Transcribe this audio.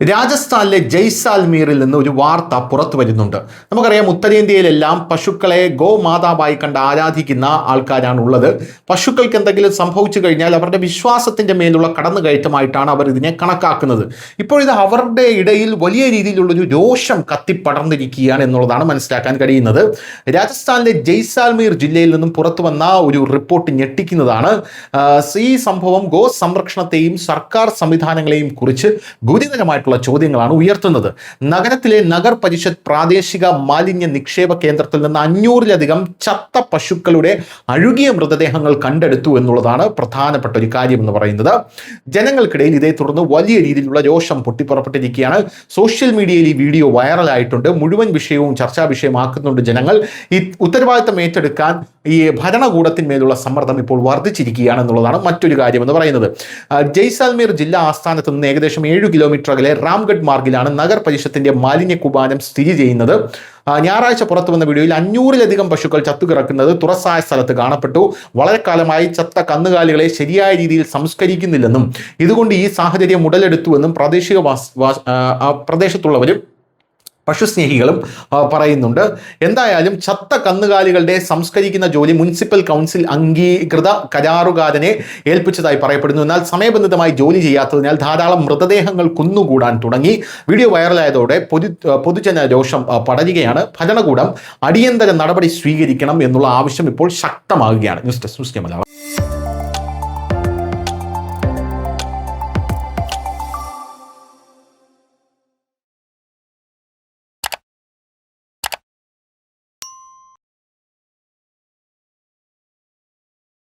രാജസ്ഥാനിലെ ജയ്സാൽമീറിൽ നിന്ന് ഒരു വാർത്ത പുറത്തു വരുന്നുണ്ട്. നമുക്കറിയാം, ഉത്തരേന്ത്യയിലെല്ലാം പശുക്കളെ ഗോമാതാവായി കണ്ട് ആരാധിക്കുന്ന ആൾക്കാരാണ് ഉള്ളത്. പശുക്കൾക്ക് എന്തെങ്കിലും സംഭവിച്ചു കഴിഞ്ഞാൽ അവരുടെ വിശ്വാസത്തിന്റെ മേലുള്ള കടന്നുകയറ്റമായിട്ടാണ് അവർ ഇതിനെ കണക്കാക്കുന്നത്. ഇപ്പോഴിത് അവരുടെ ഇടയിൽ വലിയ രീതിയിലുള്ളൊരു രോഷം കത്തിപ്പടർന്നിരിക്കുകയാണ് എന്നുള്ളതാണ് മനസ്സിലാക്കാൻ കഴിയുന്നത്. രാജസ്ഥാനിലെ ജയ്സാൽമീർ ജില്ലയിൽ നിന്നും പുറത്തു വന്ന ഒരു റിപ്പോർട്ട് ഞെട്ടിക്കുന്നതാണ്. ഈ സംഭവം ഗോ സംരക്ഷണത്തെയും സർക്കാർ സംവിധാനങ്ങളെയും കുറിച്ച് ഗുരുതരമായിട്ട് ചോദ്യങ്ങളാണ് ഉയർത്തുന്നത്. നഗരത്തിലെ നഗർ പരിഷത്ത് പ്രാദേശിക മാലിന്യ നിക്ഷേപ കേന്ദ്രത്തിൽ നിന്ന് 500-ലധികം ചത്ത പശുക്കളുടെ അഴുകിയ മൃതദേഹങ്ങൾ കണ്ടെടുത്തു എന്നുള്ളതാണ് പ്രധാനപ്പെട്ട ഒരു കാര്യം എന്ന് പറയുന്നത്. ജനങ്ങൾക്കിടയിൽ ഇതേ തുടർന്ന് വലിയ രീതിയിലുള്ള രോഷം പൊട്ടിപ്പുറപ്പെട്ടിരിക്കുകയാണ്. സോഷ്യൽ മീഡിയയിൽ ഈ വീഡിയോ വൈറലായിട്ടുണ്ട്. മുഴുവൻ വിഷയവും ചർച്ചാ വിഷയമാക്കുന്നുണ്ട് ജനങ്ങൾ. ഈ ഉത്തരവാദിത്തം ഏറ്റെടുക്കാൻ ഈ ഭരണകൂടത്തിന്മേലുള്ള സമ്മർദ്ദം ഇപ്പോൾ വർദ്ധിച്ചിരിക്കുകയാണ് എന്നുള്ളതാണ് മറ്റൊരു കാര്യം എന്ന് പറയുന്നത്. ജയ്സാൽമീർ ജില്ലാ ആസ്ഥാനത്ത് നിന്ന് ഏകദേശം 7 കിലോമീറ്റർ അകലെ റാംഗഡ് മാർഗിലാണ് നഗർ പരിഷത്തിന്റെ മാലിന്യ കൂപാരം സ്ഥിതി ചെയ്യുന്നത്. ഞായറാഴ്ച പുറത്തു വന്ന വീഡിയോയിൽ 500-ലധികം പശുക്കൾ ചത്തുകിടക്കുന്നത് തുറസായ സ്ഥലത്ത് കാണപ്പെട്ടു. വളരെ കാലമായി ചത്ത കന്നുകാലികളെ ശരിയായ രീതിയിൽ സംസ്കരിക്കുന്നില്ലെന്നും ഇതുകൊണ്ട് ഈ സാഹചര്യം ഉടലെടുത്തുവെന്നും പ്രദേശത്തുള്ളവരും പശുസ്നേഹികളും പറയുന്നുണ്ട്. എന്തായാലും ചത്ത കന്നുകാലികളുടെ സംസ്കരിക്കുന്ന ജോലി മുനിസിപ്പൽ കൗൺസിൽ അംഗീകൃത കരാറുകാരനെ ഏൽപ്പിച്ചതായി പറയപ്പെടുന്നു. എന്നാൽ സമയബന്ധിതമായി ജോലി ചെയ്യാത്തതിനാൽ ധാരാളം മൃതദേഹങ്ങൾ കുന്നുകൂടാൻ തുടങ്ങി. വീഡിയോ വൈറലായതോടെ പൊതുജന രോഷം പടരുകയാണ്. ഭരണകൂടം അടിയന്തര നടപടി സ്വീകരിക്കണം എന്നുള്ള ആവശ്യം ഇപ്പോൾ ശക്തമാകുകയാണ്. News desk Malayalam.